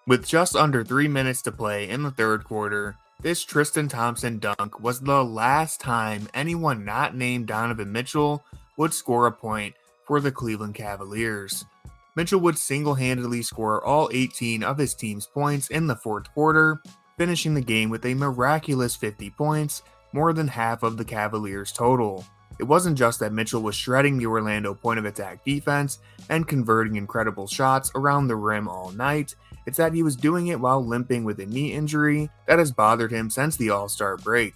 With just under 3 minutes to play in the third quarter, this Tristan Thompson dunk was the last time anyone not named Donovan Mitchell would score a point for the Cleveland Cavaliers. Mitchell would single-handedly score all 18 of his team's points in the fourth quarter, finishing the game with a miraculous 50 points, more than half of the Cavaliers' total. It wasn't just that Mitchell was shredding the Orlando point-of-attack defense and converting incredible shots around the rim all night, it's that he was doing it while limping with a knee injury that has bothered him since the All-Star break.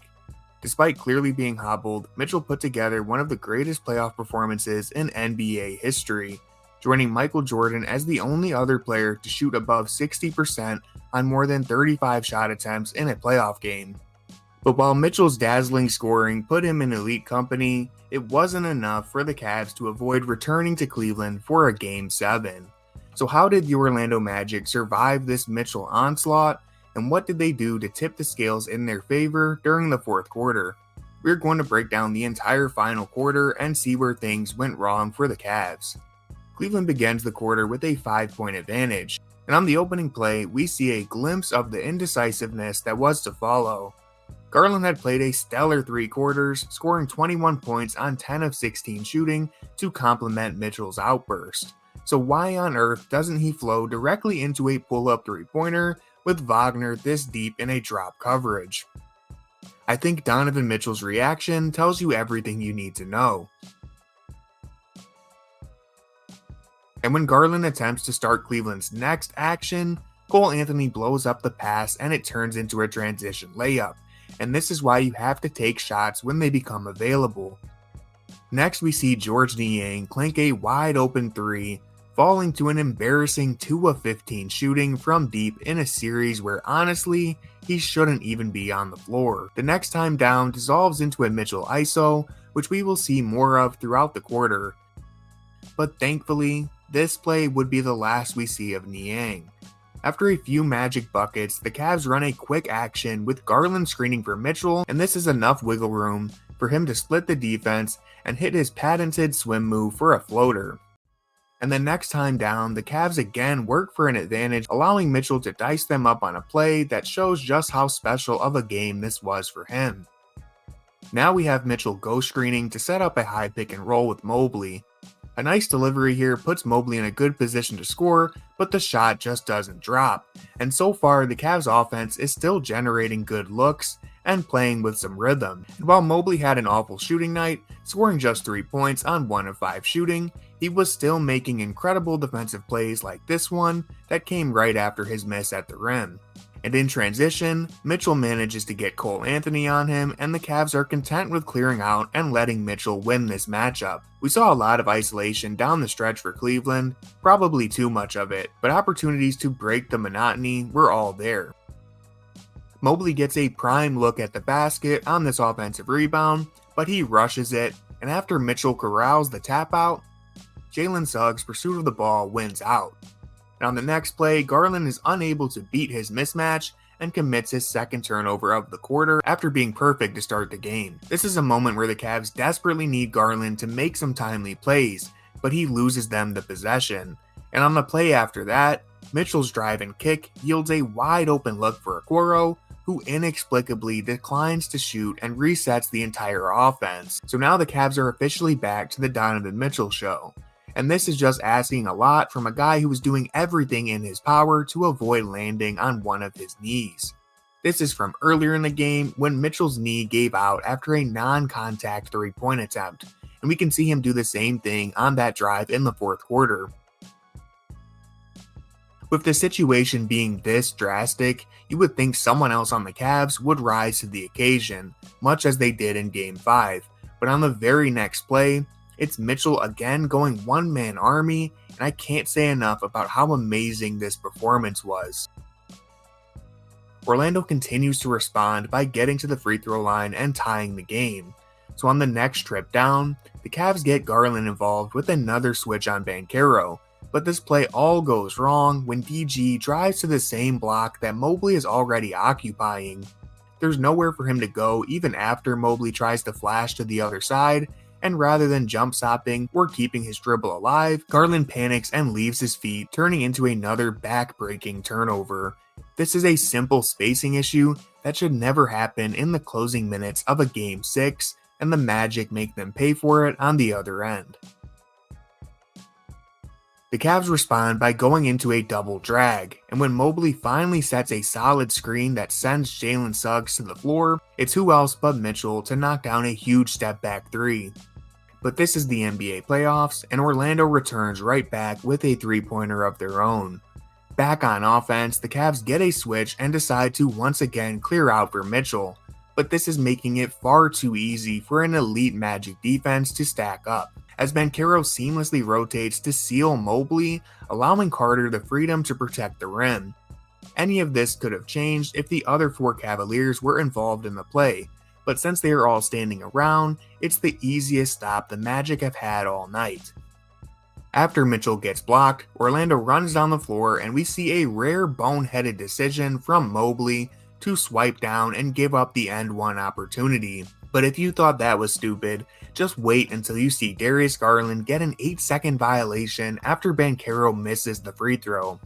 Despite clearly being hobbled, Mitchell put together one of the greatest playoff performances in NBA history, joining Michael Jordan as the only other player to shoot above 60% on more than 35 shot attempts in a playoff game. But while Mitchell's dazzling scoring put him in elite company, it wasn't enough for the Cavs to avoid returning to Cleveland for a Game 7. So how did the Orlando Magic survive this Mitchell onslaught, and what did they do to tip the scales in their favor during the fourth quarter? We're going to break down the entire final quarter and see where things went wrong for the Cavs. Cleveland begins the quarter with a 5-point advantage, and on the opening play, we see a glimpse of the indecisiveness that was to follow. Garland had played a stellar 3 quarters, scoring 21 points on 10 of 16 shooting to complement Mitchell's outburst. So why on earth doesn't he flow directly into a pull-up 3-pointer with Wagner this deep in a drop coverage? I think Donovan Mitchell's reaction tells you everything you need to know. And when Garland attempts to start Cleveland's next action, Cole Anthony blows up the pass and it turns into a transition layup. And this is why you have to take shots when they become available. Next we see Georges Niang clink a wide open 3, falling to an embarrassing 2 of 15 shooting from deep in a series where honestly, he shouldn't even be on the floor. The next time down dissolves into a Mitchell ISO, which we will see more of throughout the quarter. But thankfully, this play would be the last we see of Niang. After a few magic buckets, the Cavs run a quick action with Garland screening for Mitchell, and this is enough wiggle room for him to split the defense and hit his patented swim move for a floater. And the next time down, the Cavs again work for an advantage, allowing Mitchell to dice them up on a play that shows just how special of a game this was for him. Now we have Mitchell ghost screening to set up a high pick and roll with Mobley. A nice delivery here puts Mobley in a good position to score, but the shot just doesn't drop. And so far, the Cavs offense is still generating good looks and playing with some rhythm. And while Mobley had an awful shooting night, scoring just 3 points on 1 of 5 shooting, he was still making incredible defensive plays like this one that came right after his miss at the rim. And in transition, Mitchell manages to get Cole Anthony on him, and the Cavs are content with clearing out and letting Mitchell win this matchup. We saw a lot of isolation down the stretch for Cleveland, probably too much of it, but opportunities to break the monotony were all there. Mobley gets a prime look at the basket on this offensive rebound, but he rushes it, and after Mitchell corrals the tap out, Jalen Suggs' pursuit of the ball wins out. And on the next play, Garland is unable to beat his mismatch and commits his second turnover of the quarter after being perfect to start the game. This is a moment where the Cavs desperately need Garland to make some timely plays, but he loses them the possession. And on the play after that, Mitchell's drive and kick yields a wide open look for Okoro, who inexplicably declines to shoot and resets the entire offense. So now the Cavs are officially back to the Donovan Mitchell show. And this is just asking a lot from a guy who was doing everything in his power to avoid landing on one of his knees. This is from earlier in the game when Mitchell's knee gave out after a non-contact 3-point attempt, and we can see him do the same thing on that drive in the fourth quarter. With the situation being this drastic, you would think someone else on the Cavs would rise to the occasion, much as they did in Game 5, but on the very next play, it's Mitchell again going one-man army, and I can't say enough about how amazing this performance was. Orlando continues to respond by getting to the free throw line and tying the game. So on the next trip down, the Cavs get Garland involved with another switch on Herro, but this play all goes wrong when DG drives to the same block that Mobley is already occupying. There's nowhere for him to go even after Mobley tries to flash to the other side, and rather than jump stopping or keeping his dribble alive, Garland panics and leaves his feet, turning into another back-breaking turnover. This is a simple spacing issue that should never happen in the closing minutes of a Game 6, and the Magic make them pay for it on the other end. The Cavs respond by going into a double drag, and when Mobley finally sets a solid screen that sends Jalen Suggs to the floor, it's who else but Mitchell to knock down a huge step-back three. But this is the NBA playoffs, and Orlando returns right back with a three-pointer of their own. Back on offense, the Cavs get a switch and decide to once again clear out for Mitchell, but this is making it far too easy for an elite Magic defense to stack up, as Herro seamlessly rotates to seal Mobley, allowing Carter the freedom to protect the rim. Any of this could have changed if the other 4 Cavaliers were involved in the play, but since they are all standing around, it's the easiest stop the Magic have had all night. After Mitchell gets blocked, Orlando runs down the floor and we see a rare boneheaded decision from Mobley to swipe down and give up the end one opportunity. But if you thought that was stupid, just wait until you see Darius Garland get an 8-second violation after Herro misses the free throw.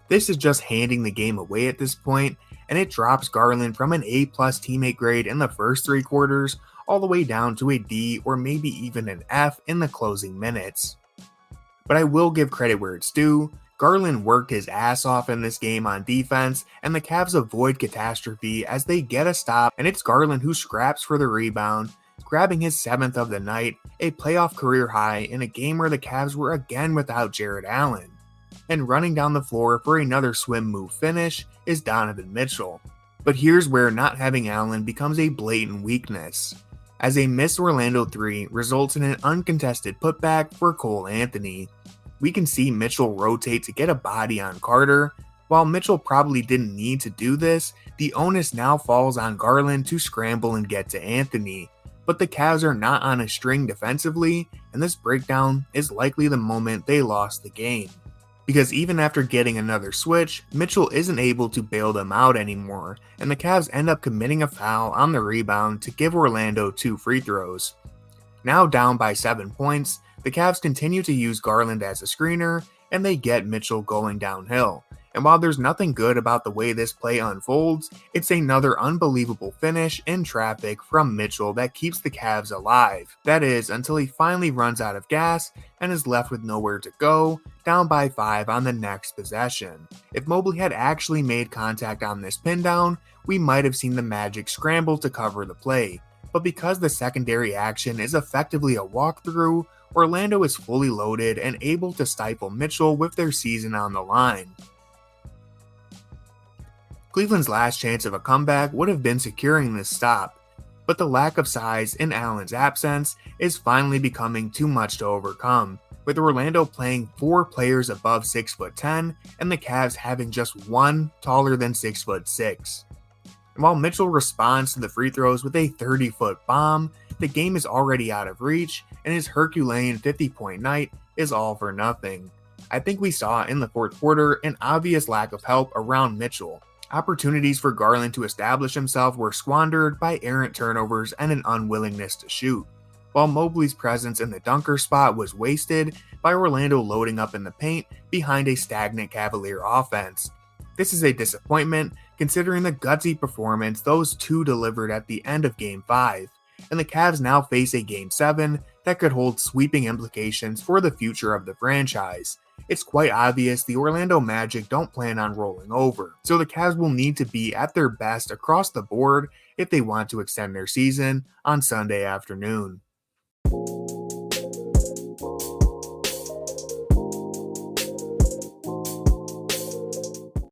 This is just handing the game away at this point, and it drops Garland from an A+ teammate grade in the first 3 quarters all the way down to a D or maybe even an F in the closing minutes. But I will give credit where it's due. Garland worked his ass off in this game on defense, and the Cavs avoid catastrophe as they get a stop, and it's Garland who scraps for the rebound, grabbing his 7th of the night, a playoff career high in a game where the Cavs were again without Jarrett Allen. And running down the floor for another swim move finish is Donovan Mitchell. But here's where not having Allen becomes a blatant weakness, as a missed Orlando 3 results in an uncontested putback for Cole Anthony. We can see Mitchell rotate to get a body on Carter. While Mitchell probably didn't need to do this, the onus now falls on Garland to scramble and get to Anthony. But the Cavs are not on a string defensively, and this breakdown is likely the moment they lost the game. Because even after getting another switch, Mitchell isn't able to bail them out anymore, and the Cavs end up committing a foul on the rebound to give Orlando 2 free throws. Now down by 7 points, the Cavs continue to use Garland as a screener, and they get Mitchell going downhill. And while there's nothing good about the way this play unfolds, it's another unbelievable finish in traffic from Mitchell that keeps the Cavs alive. That is, until he finally runs out of gas and is left with nowhere to go, down by 5 on the next possession. If Mobley had actually made contact on this pin down, we might have seen the Magic scramble to cover the play. But because the secondary action is effectively a walkthrough, Orlando is fully loaded and able to stifle Mitchell with their season on the line. Cleveland's last chance of a comeback would have been securing this stop, but the lack of size in Allen's absence is finally becoming too much to overcome, with Orlando playing 4 players above 6'10" and the Cavs having just 1 taller than 6'6". While Mitchell responds to the free throws with a 30-foot bomb, the game is already out of reach, and his Herculean 50-point night is all for nothing. I think we saw in the fourth quarter an obvious lack of help around Mitchell. Opportunities for Garland to establish himself were squandered by errant turnovers and an unwillingness to shoot, while Mobley's presence in the dunker spot was wasted by Orlando loading up in the paint behind a stagnant Cavalier offense. This is a disappointment considering the gutsy performance those two delivered at the end of Game 5, and the Cavs now face a Game 7 that could hold sweeping implications for the future of the franchise. It's quite obvious the Orlando Magic don't plan on rolling over, so the Cavs will need to be at their best across the board if they want to extend their season on Sunday afternoon.